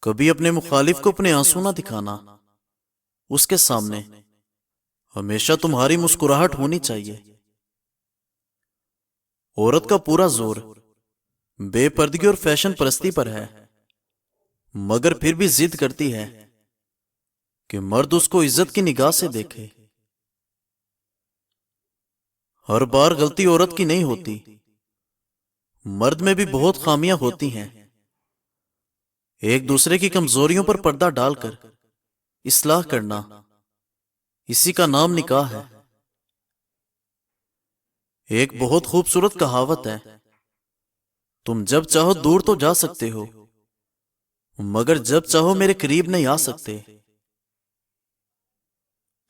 کبھی اپنے مخالف کو اپنے آنسو نہ دکھانا، اس کے سامنے ہمیشہ تمہاری مسکراہٹ ہونی چاہیے۔ عورت کا پورا زور بے پردگی اور فیشن پرستی پر ہے، مگر پھر بھی ضد کرتی ہے کہ مرد اس کو عزت کی نگاہ سے دیکھے۔ ہر بار غلطی عورت کی نہیں ہوتی، مرد میں بھی بہت خامیاں ہوتی ہیں۔ ایک دوسرے کی کمزوریوں پر پردہ ڈال کر اصلاح کرنا، اسی کا نام نکاح ہے۔ ایک بہت خوبصورت کہاوت ہے، تم جب چاہو دور تو جا سکتے ہو، مگر جب چاہو میرے قریب نہیں آ سکتے۔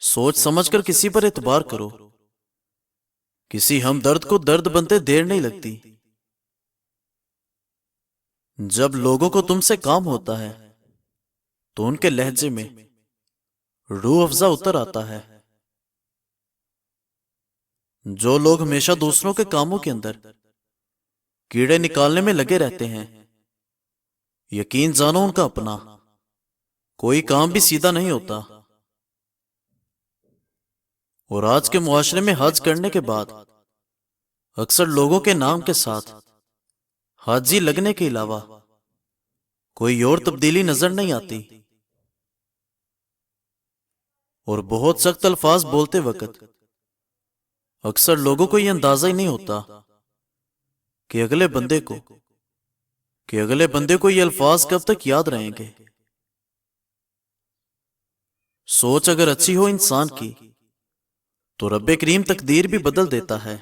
سوچ سمجھ کر کسی پر اعتبار کرو، کسی ہمدرد کو درد بنتے دیر نہیں لگتی۔ جب لوگوں کو تم سے کام ہوتا ہے تو ان کے لہجے میں روح افزا اتر آتا ہے۔ جو لوگ ہمیشہ دوسروں کے کاموں کے اندر کیڑے نکالنے میں لگے رہتے ہیں، یقین جانو ان کا اپنا کوئی کام بھی سیدھا نہیں ہوتا۔ اور آج کے معاشرے میں حج کرنے کے بعد اکثر لوگوں کے نام کے ساتھ حاجی لگنے کے علاوہ کوئی اور تبدیلی نظر نہیں آتی، اور بہت سخت الفاظ بولتے وقت اکثر لوگوں کو یہ اندازہ ہی نہیں ہوتا کہ اگلے بندے کو یہ الفاظ کب تک یاد رہیں گے۔ سوچ اگر اچھی ہو انسان کی تو رب کریم تقدیر بھی بدل دیتا ہے۔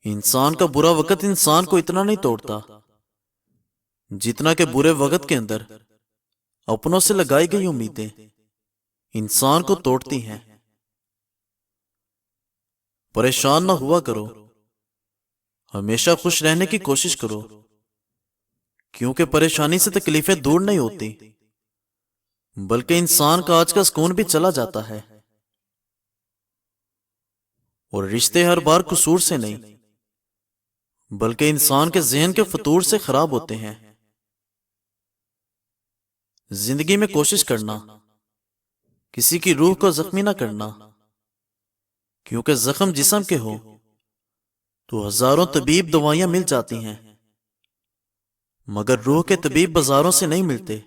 انسان کا برا وقت انسان کو اتنا نہیں توڑتا جتنا کہ برے وقت کے اندر اپنوں سے لگائی گئی امیدیں انسان کو توڑتی ہیں۔ پریشان نہ ہوا کرو، ہمیشہ خوش رہنے کی کوشش کرو، کیونکہ پریشانی سے تکلیفیں دور نہیں ہوتی، بلکہ انسان کا آج کا سکون بھی چلا جاتا ہے۔ اور رشتے ہر بار قصور سے نہیں بلکہ انسان کے ذہن کے فطور سے خراب ہوتے ہیں۔ زندگی میں کوشش کرنا کسی کی روح کو زخمی نہ کرنا، کیونکہ زخم جسم کے ہو تو ہزاروں طبیب دوائیاں مل جاتی ہیں، مگر روح کے طبیب بازاروں سے نہیں ملتے۔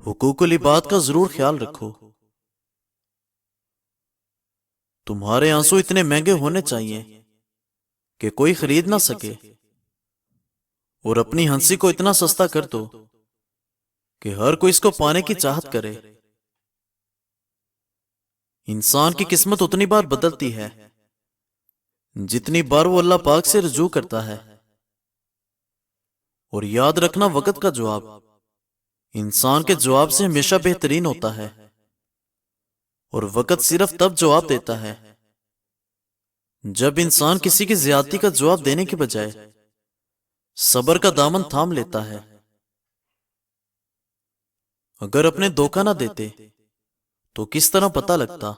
حقوق العباد کا ضرور خیال رکھو۔ تمہارے آنسو اتنے مہنگے ہونے چاہیے کہ کوئی خرید نہ سکے، اور اپنی ہنسی کو اتنا سستا کر دو کہ ہر کوئی اس کو پانے کی چاہت کرے۔ انسان کی قسمت اتنی بار بدلتی ہے جتنی بار وہ اللہ پاک سے رجوع کرتا ہے، اور یاد رکھنا وقت کا جواب انسان کے جواب سے ہمیشہ بہترین ہوتا ہے، اور وقت صرف تب جواب دیتا ہے جب انسان کسی کی زیادتی کا جواب دینے کے بجائے صبر کا دامن تھام لیتا ہے۔ اگر اپنے دھوکہ نہ دیتے تو کس طرح پتہ لگتا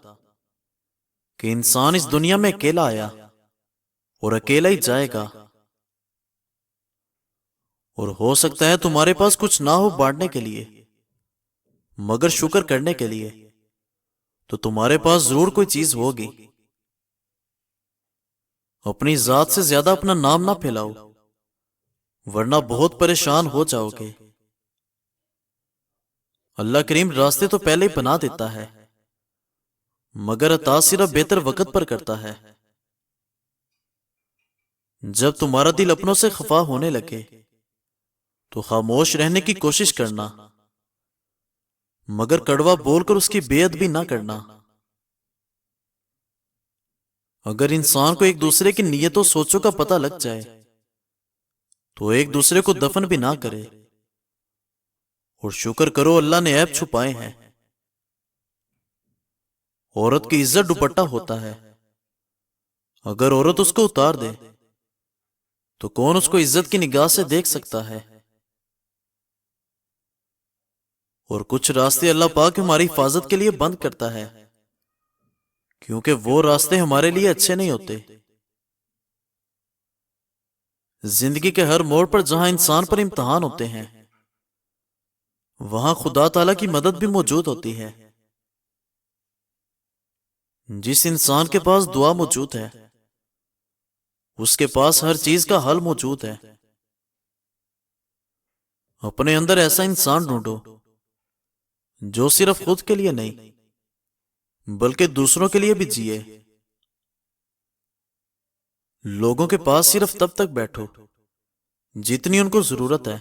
کہ انسان اس دنیا میں اکیلا آیا اور اکیلا ہی جائے گا، اور ہو سکتا ہے تمہارے پاس کچھ نہ ہو بانٹنے کے لیے، مگر شکر کرنے کے لیے تو تمہارے پاس ضرور کوئی چیز ہوگی۔ اپنی ذات سے زیادہ اپنا نام نہ پھیلاؤ، ورنہ بہت پریشان ہو جاؤ گے۔ اللہ کریم راستے تو پہلے ہی بنا دیتا ہے، مگر عطا صرف بہتر وقت پر کرتا ہے۔ جب تمہارا دل اپنوں سے خفا ہونے لگے تو خاموش رہنے کی کوشش کرنا، مگر کڑوا بول کر اس کی بے ادبی نہ کرنا۔ اگر انسان کو ایک دوسرے کی نیتوں سوچوں کا پتہ لگ جائے تو ایک دوسرے کو دفن بھی نہ کرے، اور شکر کرو اللہ نے عیب چھپائے ہیں۔ عورت کی عزت دوپٹہ ہوتا ہے، اگر عورت اس کو اتار دے تو کون اس کو عزت کی نگاہ سے دیکھ سکتا ہے؟ اور کچھ راستے اللہ پاک ہماری حفاظت کے لیے بند کرتا ہے، کیونکہ وہ راستے ہمارے لیے اچھے نہیں ہوتے۔ زندگی کے ہر موڑ پر جہاں انسان پر امتحان ہوتے ہیں وہاں خدا تعالیٰ کی مدد بھی موجود ہوتی ہے۔ جس انسان کے پاس دعا موجود ہے اس کے پاس ہر چیز کا حل موجود ہے۔ اپنے اندر ایسا انسان ڈھونڈو جو صرف خود کے لیے نہیں بلکہ دوسروں کے لیے بھی جیے۔ لوگوں کے پاس صرف تب تک بیٹھو جتنی ان کو ضرورت ہے،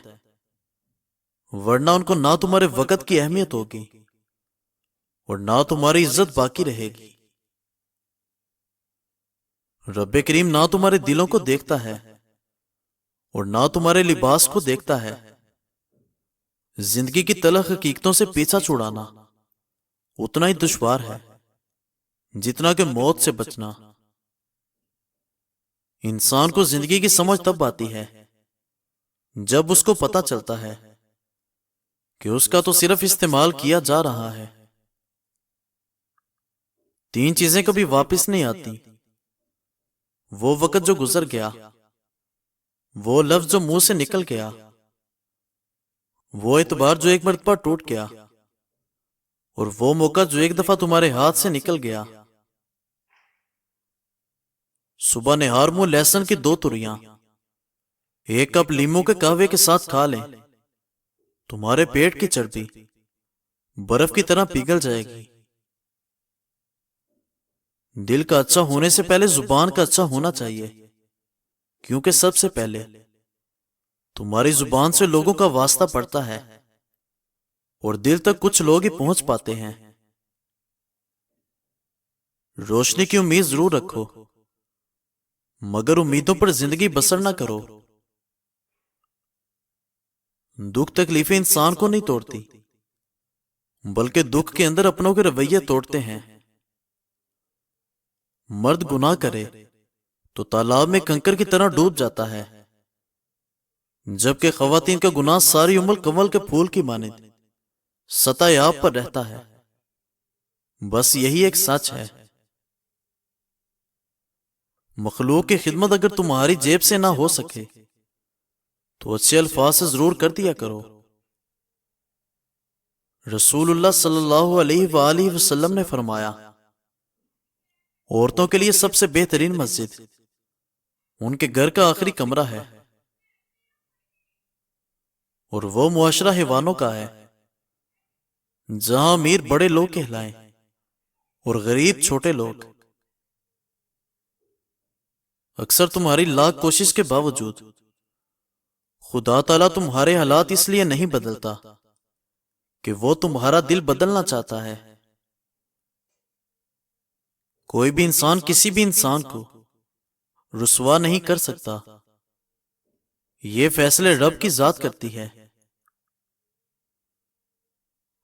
ورنہ ان کو نہ تمہارے وقت کی اہمیت ہوگی اور نہ تمہاری عزت باقی رہے گی۔ رب کریم نہ تمہارے دلوں کو دیکھتا ہے اور نہ تمہارے لباس کو دیکھتا ہے۔ زندگی کی تلخ حقیقتوں سے پیچھا چھڑانا اتنا ہی دشوار ہے جتنا کہ موت سے بچنا۔ انسان کو زندگی کی سمجھ تب آتی ہے جب اس کو پتہ چلتا ہے کہ اس کا تو صرف استعمال کیا جا رہا ہے۔ 3 چیزیں کبھی واپس نہیں آتی: وہ وقت جو گزر گیا، وہ لفظ جو منہ سے نکل گیا، وہ اعتبار جو ایک مرتبہ ٹوٹ گیا، اور وہ موقع جو ایک دفعہ تمہارے ہاتھ سے نکل گیا۔ صبح نہار منہ لہسن کی 2 توریاں 1 کپ لیموں کے قہوے کے ساتھ کھا لیں، تمہارے پیٹ کی چربی برف کی طرح پگھل جائے گی۔ دل کا اچھا ہونے سے پہلے زبان کا اچھا ہونا چاہیے، کیونکہ سب سے پہلے تمہاری زبان سے لوگوں کا واسطہ پڑتا ہے اور دل تک کچھ لوگ ہی پہنچ پاتے ہیں۔ روشنی کی امید ضرور رکھو مگر امیدوں پر زندگی بسر نہ کرو۔ دکھ تکلیفیں انسان کو نہیں توڑتی بلکہ دکھ کے اندر اپنوں کے رویے توڑتے ہیں۔ مرد گناہ کرے تو تالاب میں کنکر کی طرح ڈوب جاتا ہے، جبکہ خواتین کا گناہ ساری عمر کنول کے پھول کی مانند سطح آب پر رہتا ہے۔ بس یہی ایک سچ ہے۔ مخلوق کی خدمت اگر تمہاری جیب سے نہ ہو سکے تو اچھے الفاظ سے ضرور کر دیا کرو۔ رسول اللہ صلی اللہ علیہ وآلہ وسلم نے فرمایا، عورتوں کے لیے سب سے بہترین مسجد ان کے گھر کا آخری کمرہ ہے، اور وہ معاشرہ حیوانوں کا ہے جہاں امیر بڑے لوگ کہلائیں اور غریب چھوٹے لوگ۔ اکثر تمہاری لاکھ کوشش کے باوجود خدا تعالیٰ تمہارے حالات اس لیے نہیں بدلتا کہ وہ تمہارا دل بدلنا چاہتا ہے۔ کوئی بھی انسان کسی بھی انسان کو رسوا نہیں کر سکتا، یہ فیصلے رب کی ذات کرتی ہے۔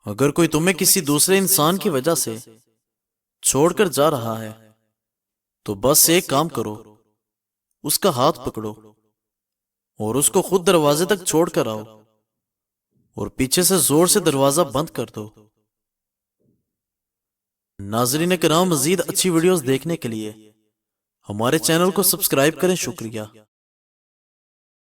اگر کوئی تمہیں کسی دوسرے انسان کی وجہ سے چھوڑ کر جا رہا ہے تو بس ایک کام کرو، اس کا ہاتھ پکڑو اور اس کو خود دروازے تک چھوڑ کر آؤ اور پیچھے سے زور سے دروازہ بند کر دو۔ ناظرین کرام، مزید اچھی ویڈیوز دیکھنے کے لیے ہمارے چینل کو سبسکرائب کریں۔ شکریہ۔